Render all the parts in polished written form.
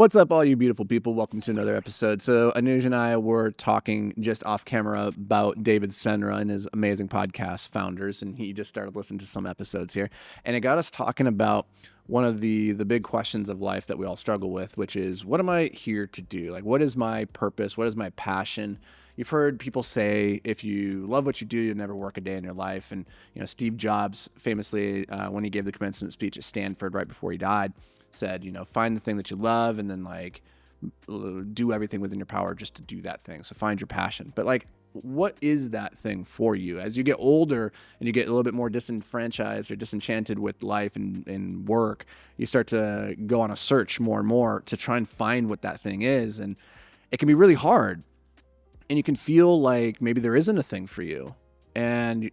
What's up, all you beautiful people? Welcome to another episode. So Anuj and I were talking just off camera about David Senra and his amazing podcast, Founders, and he just started listening to some episodes here. And it got us talking about one of the big questions of life that we all struggle with, which is, what am I here to do? Like, what is my purpose? What is my passion? You've heard people say, if you love what you do, you'll never work a day in your life. And, Steve Jobs famously, when he gave the commencement speech at Stanford right before he died, said, find the thing that you love and then do everything within your power just to do that thing. So find your passion. But what is that thing for you? As you get older and you get a little bit more disenfranchised or disenchanted with life and work, you start to go on a search more and more to try and find what that thing is. And it can be really hard. And you can feel like maybe there isn't a thing for you. And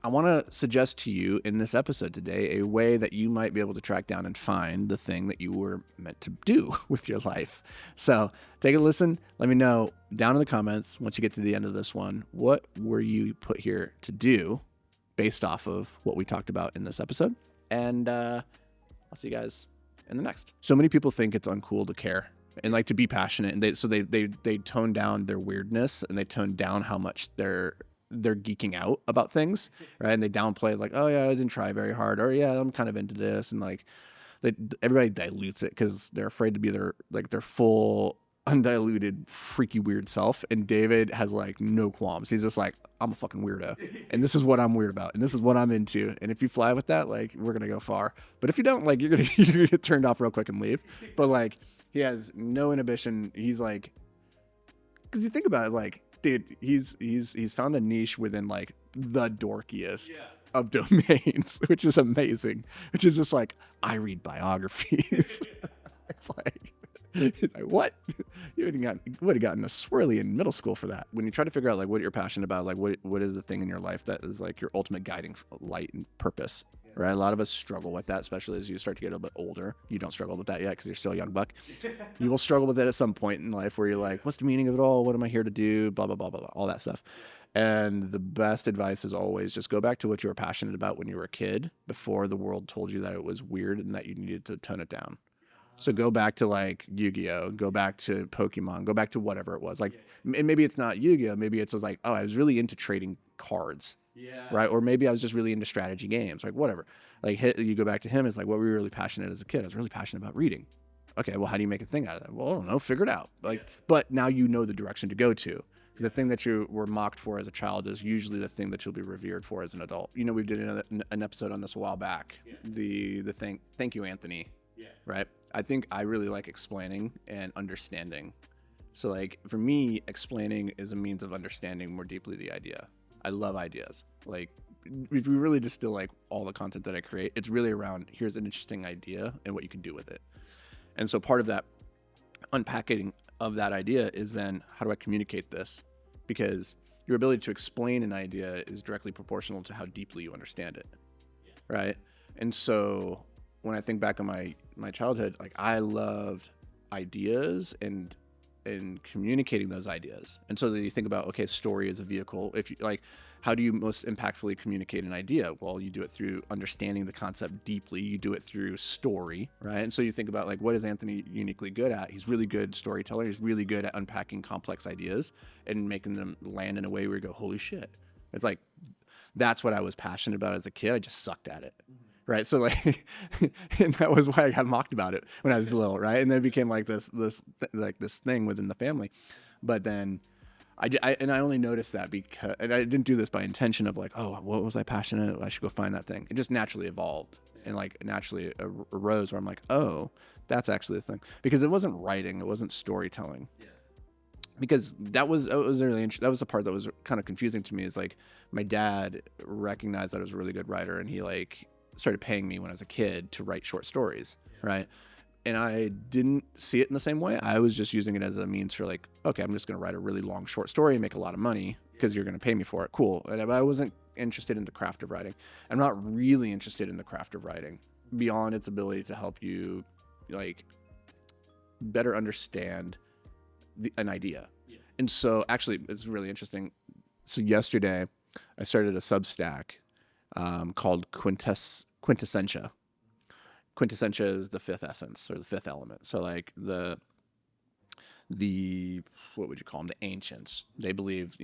I want to suggest to you in this episode today a way that you might be able to track down and find the thing that you were meant to do with your life. So take a listen. Let me know down in the comments once you get to the end of this one, what were you put here to do based off of what we talked about in this episode? And I'll see you guys in the next. So many people think it's uncool to care and to be passionate. And they tone down their weirdness and they tone down how much they're geeking out about things, right? And they downplay oh yeah, I didn't try very hard, or yeah, I'm kind of into this, and everybody dilutes it because they're afraid to be their full undiluted freaky weird self. And David has no qualms. He's just I'm a fucking weirdo, and this is what I'm weird about, and this is what I'm into. And if you fly with that, we're gonna go far. But if you don't, you're gonna get turned off real quick and leave. But he has no inhibition. He's because you think about it, dude, he's found a niche within the dorkiest of domains, which is amazing. Which is just I read biographies. It's what? You would have gotten a swirly in middle school for that. When you try to figure out what you're passionate about, what is the thing in your life that is your ultimate guiding light and purpose. Right, a lot of us struggle with that, especially as you start to get a little bit older. You don't struggle with that yet because you're still a young buck. You will struggle with it at some point in life where you're what's the meaning of it all? What am I here to do? Blah, blah, blah, blah, blah, all that stuff. And the best advice is always just go back to what you were passionate about when you were a kid before the world told you that it was weird and that you needed to tone it down. So go back to Yu-Gi-Oh, go back to Pokemon, go back to whatever it was. And maybe it's not Yu-Gi-Oh, maybe it's just oh, I was really into trading cards. Yeah. Right. Or maybe I was just really into strategy games, whatever. You go back to him, it's what were you really passionate as a kid? I was really passionate about reading. Okay, well, how do you make a thing out of that? Well, I don't know, figure it out. But now you know the direction to go to. The thing that you were mocked for as a child is usually the thing that you'll be revered for as an adult. We did an episode on this a while back. Yeah. The thing, thank you, Anthony. Yeah. Right. I think I really like explaining and understanding. So for me, explaining is a means of understanding more deeply the idea. I love ideas. If we really distill all the content that I create, it's really around here's an interesting idea and what you can do with it. And so part of that unpacking of that idea is then how do I communicate this? Because your ability to explain an idea is directly proportional to how deeply you understand it. Yeah. Right? And so when I think back on my childhood, I loved ideas and communicating those ideas. And so then you think about, okay, story is a vehicle. If you how do you most impactfully communicate an idea? Well, you do it through understanding the concept deeply. You do it through story, right? And so you think about what is Anthony uniquely good at? He's really good storyteller. He's really good at unpacking complex ideas and making them land in a way where you go, holy shit. It's that's what I was passionate about as a kid. I just sucked at it. Mm-hmm. Right. So and that was why I got mocked about it when I was little. Right. And then it became this thing within the family. But then I only noticed that because, and I didn't do this by intention of oh, what was I passionate? I should go find that thing. It just naturally evolved and naturally arose where I'm oh, that's actually the thing, because it wasn't writing. It wasn't storytelling. Yeah. Because that was really interesting. That was the part that was kind of confusing to me is my dad recognized that I was a really good writer, and he started paying me when I was a kid to write short stories. Yeah. Right. And I didn't see it in the same way. I was just using it as a means for okay, I'm just going to write a really long short story and make a lot of money because you're going to pay me for it. Cool. And I wasn't interested in the craft of writing. I'm not really interested in the craft of writing beyond its ability to help you better understand an idea. Yeah. And so actually it's really interesting. So yesterday I started a Substack called Quintessentia. quintessentia is the fifth essence or the fifth element. So like the what would you call them? The ancients. They believe,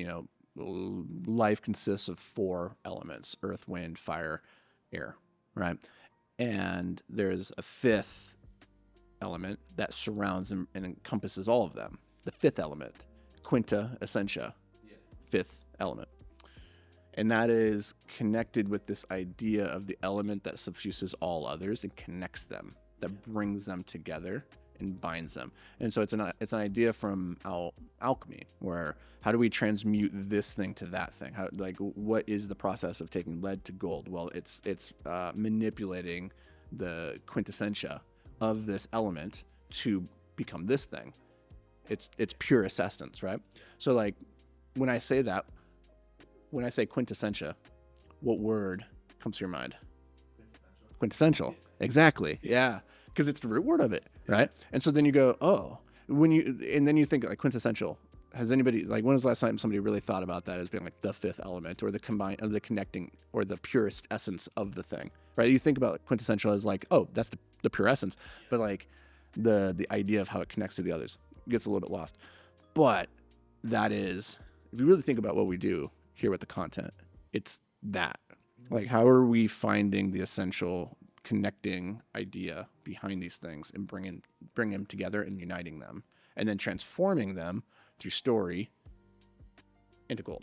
life consists of four elements: earth, wind, fire, air, right? And there's a fifth element that surrounds and encompasses all of them. The fifth element, quinta essentia, fifth element. And that is connected with this idea of the element that suffuses all others and connects them, that brings them together and binds them. And so it's an idea from alchemy, where how do we transmute this thing to that thing? How, like, what is the process of taking lead to gold? Well, it's manipulating the quintessentia of this element to become this thing. It's pure essence, right? So like when I say quintessentia, what word comes to your mind? Quintessential. Exactly. Yeah. Because it's the root word of it, right? And so then you go, oh, and then you think like quintessential. Has anybody, like, when was the last time somebody really thought about that as being like the fifth element or the combined, or the connecting, or the purest essence of the thing, right? You think about quintessential as like, oh, that's the pure essence, but like the idea of how it connects to the others gets a little bit lost. But that is, if you really think about what we do here with the content, it's that. Like, how are we finding the essential connecting idea behind these things and bring them together and uniting them, and then transforming them through story into gold?